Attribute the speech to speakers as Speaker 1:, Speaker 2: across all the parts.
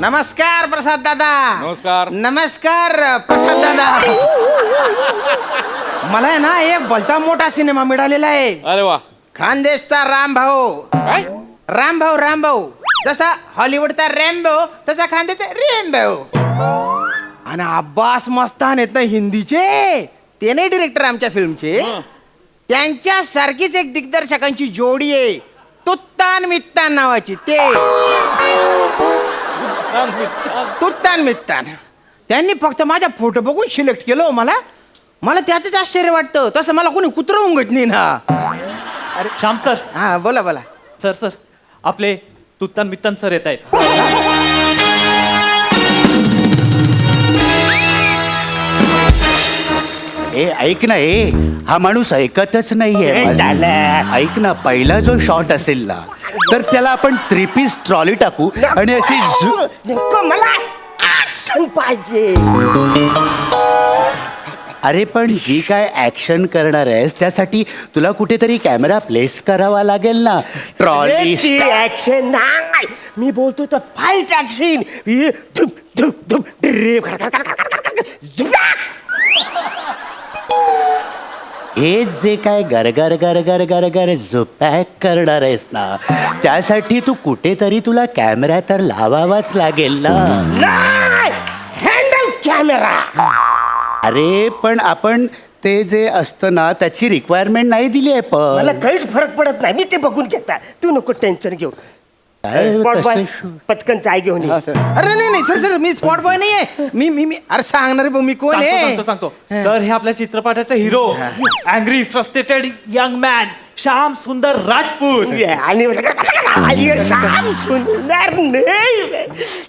Speaker 1: नमस्कार प्रसाद दादा.
Speaker 2: नमस्कार.
Speaker 1: नमस्कार प्रसाद दादा. मला आहे ना एक भलता मोठा सिनेमा मिळालेला आहे.
Speaker 2: अरे वा.
Speaker 1: खानदेशचा रामभाऊ.
Speaker 2: काय?
Speaker 1: रामभाऊ जसा हॉलिवूडचा रॅम्बो तसा खानदेशचा रेम्बो. आणि अब्बास मस्तान आहेत ना हिंदीचे, ते नाही डिरेक्टर आमच्या फिल्मचे. त्यांच्या सारखीच एक दिग्दर्शकांची जोडी आहे, तुत्तान मित्तान नावाची. ते तुत्तान मित्तान त्यांनी फक्त माझा फोटो बघून सिलेक्ट केलं. मला त्याच आश्चर्य वाटतं. तसं मला कोणी कुत्रं उंगत नाही ना.
Speaker 3: अरे श्याम सर.
Speaker 1: हा बोला.
Speaker 3: सर आपले तुत्तान मित्तान सर येत आहेत.
Speaker 4: ऐक ना, हा माणूस ऐकतच नाहीये. ऐक ना, पहिला जो शॉट असेल ना तर त्याला आपण 3 पीस ट्रॉली टाकू आणि अशी
Speaker 5: मला ऍक्शन पाहिजे.
Speaker 4: अरे पण जी काय ऍक्शन करणार आहेस त्यासाठी तुला कुठेतरी कॅमेरा प्लेस करावा लागेल ना. ट्रॉली
Speaker 5: ऍक्शन नाही, मी बोलतो तर फाईट ऍक्शन.
Speaker 4: हे जे काय गरगर गरगर गरगर झोपॅक करणार आहेस ना त्यासाठी तू कुठेतरी तुला कॅमेरा तर लावावाच लागेल ना.
Speaker 5: Handle camera.
Speaker 4: अरे पण आपण ते जे असतं ना त्याची रिक्वायरमेंट नाही दिली आहे.
Speaker 5: मला
Speaker 4: पण
Speaker 5: काहीच फरक पडत नाही, मी ते बघून घेता. तू नको टेन्शन घेऊ.
Speaker 4: काय
Speaker 5: स्पॉट बॉय
Speaker 4: कसं
Speaker 5: पटकन चाय घेऊन ये.
Speaker 1: अरे नाही सर मी स्पॉट बॉय नाही आहे. मी अरे सांगणार मी कोण आहे.
Speaker 3: सांगतो. सर हे आपल्या चित्रपटाचे hero, angry frustrated young man Shyam सुंदर राजपूत.
Speaker 5: आणि श्याम सुंदर नाही,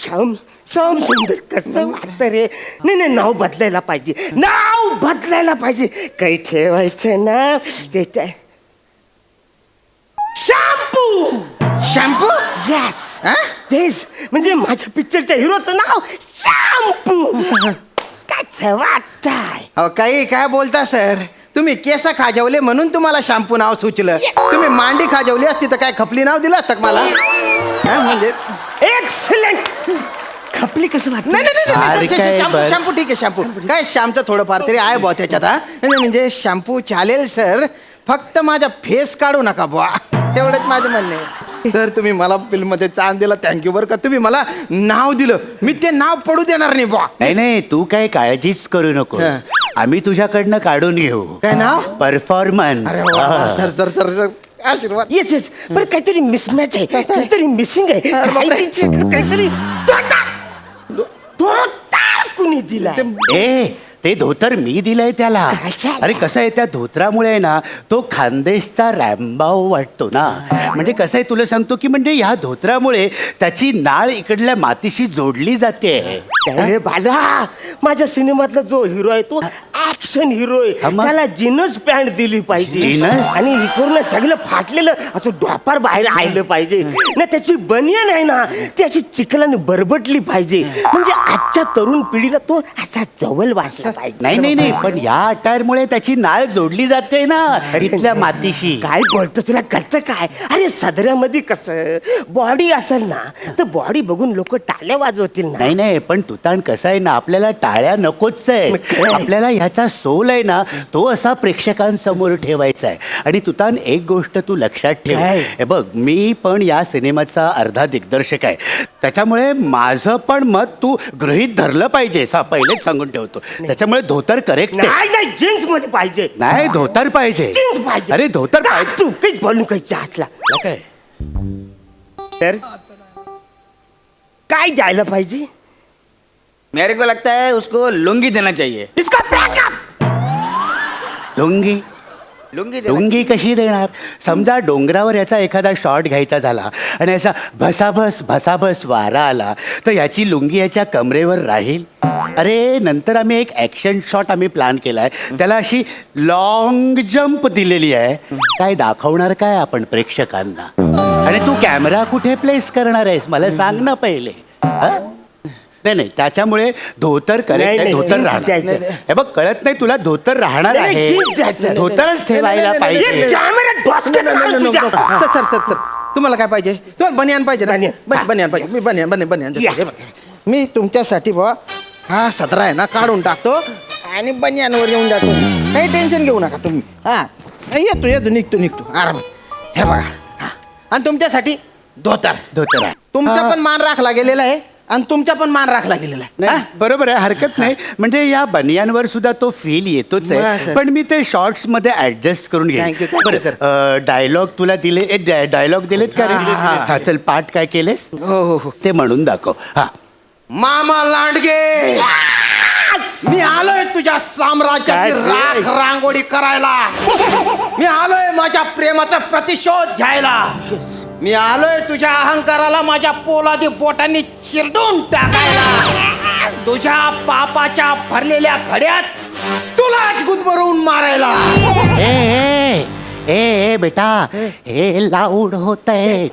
Speaker 5: श्याम सुंदर कसं वाटतं रे. नाही नाव बदलायला पाहिजे. काही ठेवायचं ना ते
Speaker 1: शॅम्पू.
Speaker 5: यस तेच म्हणजे माझ्या पिक्चरच्या हिरोचं नाव शॅम्पू. काय वाटतंय.
Speaker 1: काय बोलता सर. तुम्ही केस खाजवले म्हणून तुम्हाला शॅम्पू नाव सुचलं. तुम्ही मांडी खाजवली असती तर काय खपली नाव दिलं असतं का मला. म्हणजे
Speaker 5: एक्सलेंट. खपली कसं वाटत.
Speaker 1: नाही
Speaker 4: काय बरं.
Speaker 1: शॅम्पू ठीक आहे. शॅम्पू काय श्यामचं थोडंफार तरी आहे बुवा त्याच्यात. म्हणजे शॅम्पू चालेल सर, फक्त माझा फेस काढू नका बुवा, तेवढंच माझं म्हणणं आहे. सर तुम्ही मला फिल्म मध्ये चान्स दिला, थँक्यू बरं का. तुम्ही मला नाव दिलं, मी ते नाव पडू देणार नाही बुवा.
Speaker 4: नाही तू काय काळजीच करू नको. आम्ही तुझ्याकडनं काढून घेऊ.
Speaker 1: काय नाव.
Speaker 4: परफॉर्मन्स.
Speaker 1: अरे वा, सर आशीर्वाद.
Speaker 5: येस पण काहीतरी मिसमॅच आहे, काहीतरी मिसिंग आहे. काहीतरी कुणी दिला.
Speaker 4: ते धोतर मी दिलंय त्याला. अरे कसं आहे, त्या धोत्रामुळे ना तो खानदेशचा रॅम्बाव वाटतो ना. म्हणजे कसं आहे तुला सांगतो की म्हणजे ह्या धोत्रामुळे त्याची नाळ इकडल्या मातीशी जोडली जाते.
Speaker 5: अरे बाला, माझ्या सिनेमातला जो हिरो आहे तो ऍक्शन हिरो आहे. त्याला जीन्स पॅन्ट दिली पाहिजे.
Speaker 4: जीन्स?
Speaker 5: आणि इकडून सगळं फाटलेलं असं ढोपार बाहेर आलं पाहिजे ना. त्याची बनियान आहे ना त्याची चिखलाने बरबटली पाहिजे. म्हणजे आजच्या तरुण पिढीला तो असा जवळ वाटला पाहिजे.
Speaker 4: नाही पण या अटायरमुळे त्याची नाळ जोडली जाते ना इथल्या मातीशी.
Speaker 5: काय बोलतो, तुला कळतं काय. अरे सदऱ्यामध्ये कसं बॉडी असेल ना तर बॉडी बघून लोक टाळ्या वाजवतील ना.
Speaker 4: नाही पण तुतान कसं आहे ना, आपल्याला टाळ्या नकोच आहे. आपल्याला ह्याचा सोल आहे ना तो असा प्रेक्षकांसमोर ठेवायचा आहे. आणि तुतान एक गोष्ट तू लक्षात ठेव. हे बघ, मी पण या सिनेमाचा अर्धा दिग्दर्शक आहे, त्याच्यामुळे माझं पण मत तू गृहीत धरलं पाहिजे. पहिलेच सांगून ठेवतो. त्याच्यामुळे धोतर करेक्ट आहे.
Speaker 5: नाही जीन्स मध्ये पाहिजे.
Speaker 4: नाही धोतर पाहिजे.
Speaker 5: जीन्स पाहिजे.
Speaker 4: अरे धोतर पाहिजे.
Speaker 5: तू काही बोलू काही हातला
Speaker 4: काय
Speaker 5: तर काय द्यायला पाहिजे.
Speaker 6: मेरे को लगता है उसको लुंगी देना चाहिए.
Speaker 5: इसका बैकअप.
Speaker 4: लुंगी लुंगी कशी देणार. समजा डोंगरावर याचा एखादा शॉट घ्यायचा झाला आणि असा भसाभस वारा आला तर याची लुंगी याच्या कमरेवर राहील. अरे नंतर आम्ही एक ॲक्शन शॉट प्लॅन केलाय, त्याला अशी लॉंग जंप दिलेली आहे. काय दाखवणार काय आपण प्रेक्षकांना. आणि तू कॅमेरा कुठे प्लेस करणार आहेस मला सांग ना पहिले. नाही त्याच्यामुळे धोतर करेक्ट आहे. धोतर राहणार. हे बघ कळत नाही तुला, धोतर राहणार आहे. धोतरच ठेवायला पाहिजे.
Speaker 1: सर तुम्हाला काय पाहिजे. तुम्हाला बनियान पाहिजे ना. बनियान पाहिजे. मी बनियान मी तुमच्यासाठी बा हा सदरा आहे ना काढून टाकतो आणि बनियानवर येऊन जातो. काही टेन्शन घेऊ नका तुम्ही. हा येतो निघतो आरामात. हे बघा हा. आणि तुमच्यासाठी धोतर
Speaker 4: धोतर आहे.
Speaker 1: तुमचा
Speaker 4: हा.
Speaker 1: पण मान राखला गेलेला आहे आणि तुमचा पण मान राखला गेलेला आहे.
Speaker 4: नाही, बरोबर आहे, हरकत नाही. म्हणजे या बनियांवर सुद्धा तो फील येतोच
Speaker 1: हा,
Speaker 4: आहे.
Speaker 1: सर.
Speaker 4: पण मी ते शॉर्ट्स मध्ये ऍडजस्ट करून
Speaker 1: Thank you,
Speaker 4: घेईन.
Speaker 1: sir.
Speaker 4: डायलॉग तुला दिले डायलॉग दिलेत का रे?
Speaker 1: हा, हा, हा.
Speaker 4: हा चल, पाठ काय केलेस
Speaker 1: हो.
Speaker 4: ते म्हणून दाखव. हा
Speaker 1: मामा लांडगे, मी आलोय तुझ्या साम्राज्याची
Speaker 5: काय रे?
Speaker 1: राख रांगोळी करायला. मी आलोय माझ्या प्रेमाचा प्रतिशोध घ्यायला. मी आलोय तुझ्या अहंकाराला माझ्या पोलादी बोटांनी चिरडून टाकायला. तुझ्या पापाच्या भरलेल्या घड्यात तुलाच गुदमरून मारायला.
Speaker 4: ए बेटा, हे लाऊड होतंय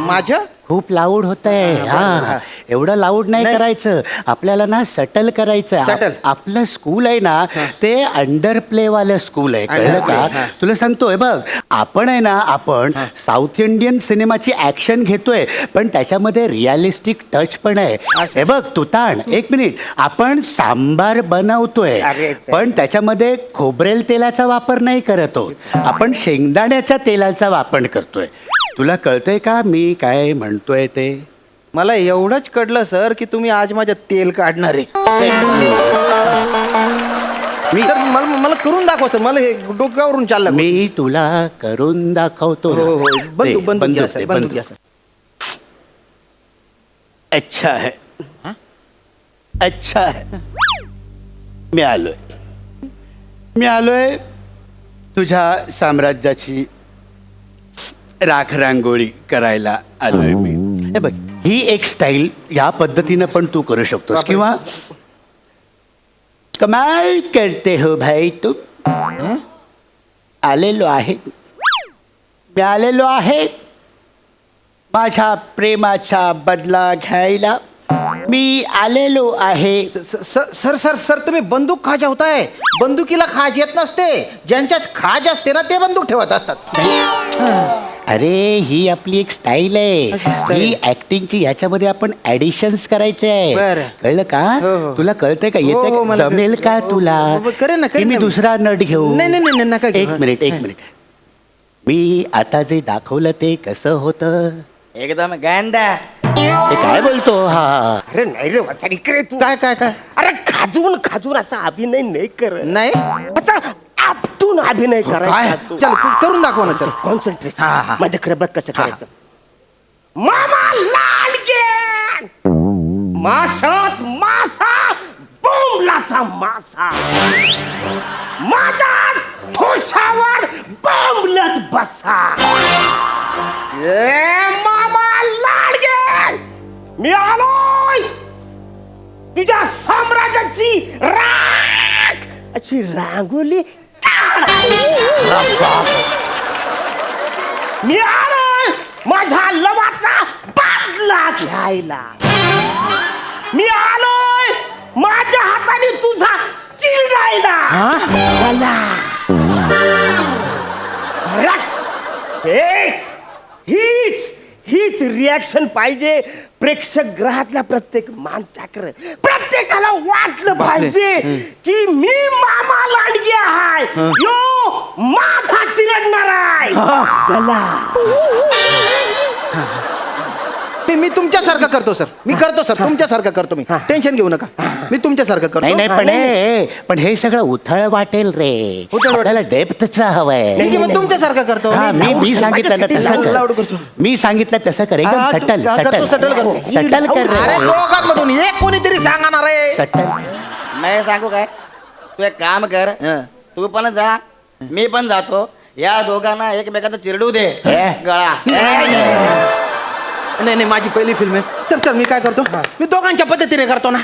Speaker 1: माझ्या
Speaker 4: खूप लाऊड होतंय. हा एवढं लाऊड नाही
Speaker 1: नाही.
Speaker 4: करायचं. आपल्याला ना सटल करायचं.
Speaker 1: Subtle.
Speaker 4: आपलं स्कूल आहे ना ते अंडर प्ले वालं स्कूल आहे, कळलं
Speaker 1: Under play,
Speaker 4: का?
Speaker 1: हा.
Speaker 4: तुला सांगतोय बघ, आपण आहे ना आपण साऊथ इंडियन सिनेमाची ऍक्शन घेतोय, पण त्याच्यामध्ये रिअलिस्टिक टच पण आहे. हे बघ तुताण, एक मिनिट, आपण सांबार बनवतोय
Speaker 5: अरे,
Speaker 4: पण त्याच्यामध्ये खोबरेल तेलाचा वापर नाही करतो. आपण शेंगदाण्याच्या तेलाचा वापर करतोय. तुला कळतंय का मी काय म्हणतोय ते?
Speaker 1: मला एवढंच कळलं सर की तुम्ही आज माझ्या तेल काढणार आहे. सर मला करून दाखव सर. मला हे डोक्यावरून चाललं.
Speaker 4: मी तुला करून दाखवतो ना.
Speaker 1: हो
Speaker 4: दे,
Speaker 1: बंदूक घ्या
Speaker 4: दे,
Speaker 1: सर. बंदूक घ्या सर.
Speaker 4: अच्छा है, अच्छा है. मी आलोय तुझ्या साम्राज्याची राख रांगोळी करायला आलोय मी. हे बघ, ही एक स्टाईल या पद्धतीनं पण तू करू शकतोस किंवा कमाल करते हो भाई तुम. आलेलो आहे मी आलेलो आहे माझ्या प्रेमाचा बदला घ्यायला. मी आलेलो आहे.
Speaker 1: सर तुम्ही बंदूक खा जेवताय. बंदुकीला खाज येत नसते. ज्यांच्यात खाज असते ना ते बंदूक ठेवत असतात.
Speaker 4: अरे ही आपली एक स्टाईल आहे.
Speaker 1: अशी style.
Speaker 4: ही ऍक्टिंगची, याच्यामध्ये आपण ऍडिशन्स करायचे आहे.
Speaker 1: बरं.
Speaker 4: कळलं का?
Speaker 1: हो.
Speaker 4: तुला कळतंय का?
Speaker 1: हो,
Speaker 4: येते का?
Speaker 1: मला
Speaker 4: जमेल
Speaker 1: कळतं.
Speaker 4: का
Speaker 1: हो,
Speaker 4: तुला?
Speaker 1: हो, करेन ना,
Speaker 4: की
Speaker 1: करेन
Speaker 4: मी
Speaker 1: ना.
Speaker 4: दुसरा नट घेऊ?
Speaker 1: नाही, नका घेऊ.
Speaker 4: एक मिनिट. मी आता जे दाखवलं ते कसं होतं?
Speaker 6: एकदम गंदा.
Speaker 4: ते काय बोलतो हा?
Speaker 5: अरे नाही रे वाचा, इकडे तू.
Speaker 1: काय
Speaker 5: अरे खाजून असा अभिनय नाही कर.
Speaker 1: नाही
Speaker 5: असा आपटून अभिनय
Speaker 1: काय
Speaker 5: करायचा तू.
Speaker 1: चल करून दाखवा ना सर.
Speaker 5: कॉन्सन्ट्रेट.
Speaker 1: हा.
Speaker 5: माझ्याकडे बघ कसं करायचं. मामा लांडगे, माशात मासा, बोंबलाचा मासा, माझ्या ठोशावर बोंबलत बसा. ए मामा लांडगे, मी आलोय तुझ्या साम्राज्याची राख अशी रांगोली काढायला. मी आलोय माझ्या लवाचा बदला घ्यायला. मी आलोय माझ्या हाताने तुझा चिरडायला. मला हीच रिॲक्शन पाहिजे प्रेक्षक ग्रहातल्या प्रत्येक माणसाकडे. प्रत्येकाला वाटलं पाहिजे की मी मामा लांडगे आहे, यो माझा चिरडणार आहे. गला.
Speaker 1: मी तुमच्यासारखं करतो सर. मी करतो सर. तुमच्यासारखं करतो मी. टेन्शन घेऊ नका. मी तुमच्यासारखं
Speaker 4: नाही
Speaker 1: करतो.
Speaker 4: पण हे सगळं उथळ वाटेल रे.
Speaker 1: उथळ वाटेल.
Speaker 4: आपल्याला डेप्थच हवंय.
Speaker 1: ठीक आहे, मग तुमच्यासारखं करतो.
Speaker 4: हा, मी सांगितलं ना तसं
Speaker 1: लाऊड
Speaker 4: कर.
Speaker 1: करतो.
Speaker 4: मी सांगितलं तसं कर. एकदम
Speaker 1: हा,
Speaker 4: सटल
Speaker 1: करतो, सटल करतो.
Speaker 4: सटल कर
Speaker 1: अरे
Speaker 4: रे.
Speaker 1: दोघांमधून एक कोणीतरी सांगणार आहे.
Speaker 4: सटल.
Speaker 6: मैं सांगू काय, तू एक काम कर.
Speaker 1: हं.
Speaker 6: तू पण जा, मी पण जातो. या दोघांना एकमेकाचा चिरडू दे
Speaker 4: हे?
Speaker 6: गळा.
Speaker 1: नाही माझी पहिली फिल्म आहे सर. मी काय करतो, मी दोघांच्या पद्धतीने करतो ना.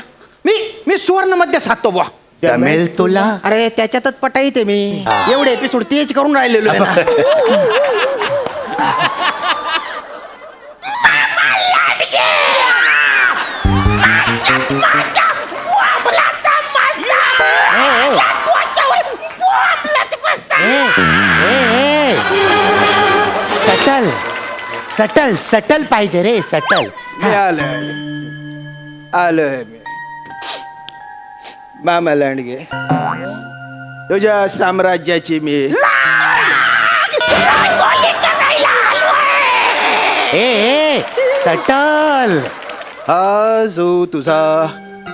Speaker 1: मी सुवर्ण मध्ये साधतो बुवा.
Speaker 4: जमेल तुला?
Speaker 1: अरे त्याच्यातच पटाई ते मी एवढे एपिसोड तेच करून राहिलेलो आहे ना.
Speaker 4: सटल पाहिजे रे, सटल.
Speaker 1: आलोय मी मामा लांडगे तुझ्या साम्राज्याची मी
Speaker 4: ए सटल.
Speaker 1: हा जो तुझा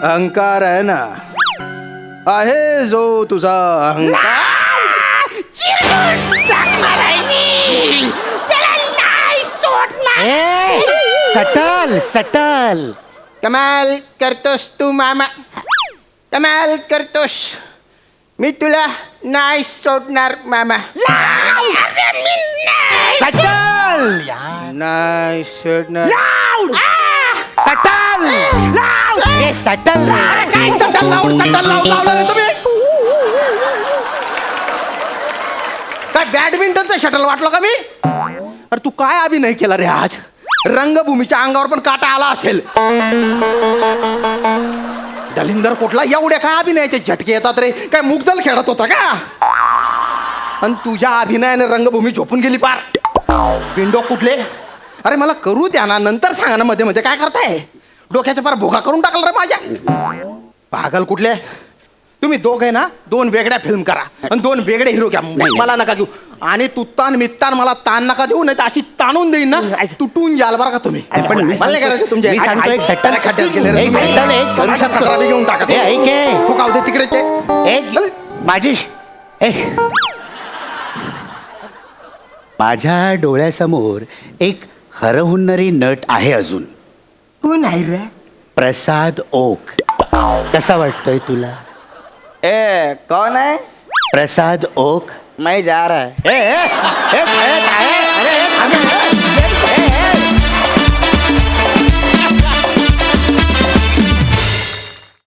Speaker 1: अहंकार आहे ना आहे जो तुझा अहंकार
Speaker 4: ए सटल सटल.
Speaker 1: कमाल करतोस तू मामा कमाल करतोस मी तुला नाही सोडणार मामा
Speaker 4: सटल
Speaker 1: नाही सोडणार
Speaker 4: सटल. ए सटल रे.
Speaker 1: काय सटल लावलं रे तुम्ही काय बॅडमिंटनचं शटल वाटलं का मी अरे तू काय अभिनय केला रे आज रंगभूमीच्या अंगावर पण काटा आला असेल दलिंदर कोटला एवढ्या काय अभिनयाचे झटके येतात रे काय मुगदल खेळत होता का आणि तुझ्या अभिनयाने रंगभूमी झोपून गेली पार विंडो कुठले अरे मला करू द्या ना नंतर सांगा ना मध्ये मध्ये काय करताय डोक्याच्या पार भोगा करून टाकला रे माझ्या पागल कुठले तुम्ही दोघे ना दोन वेगळ्या फिल्म करा आणि दोन वेगळे हिरो घ्या मला नका घेऊ आणि तुत्तान मित्तान मला ताण नका देऊ नाही तर अशी ताणून देईन ना तुटून जाल बरं का तुम्ही
Speaker 4: पण मी
Speaker 1: मला नाही करायचं तुमच्या
Speaker 4: मी सांगतो एक सट्टा
Speaker 1: खड्ड्यात गेले रे
Speaker 4: एक
Speaker 1: तुम्ही.
Speaker 4: सट्टा एक करू
Speaker 1: अशा
Speaker 4: शकतो.
Speaker 1: तक्रारी घेऊन टाका
Speaker 4: ए, ऐक हे.
Speaker 1: तू कावते तिकडे ते
Speaker 4: एक माझी ए माझ्या डोळ्यासमोर एक हरहुन्नरी नट आहे अजून.
Speaker 5: कोण आहे रे
Speaker 4: प्रसाद ओक. कसा वाटतोय तुला
Speaker 6: ए कौन है
Speaker 4: प्रसाद ओक?
Speaker 6: मैं जा रहा है
Speaker 4: ए, ए, ए,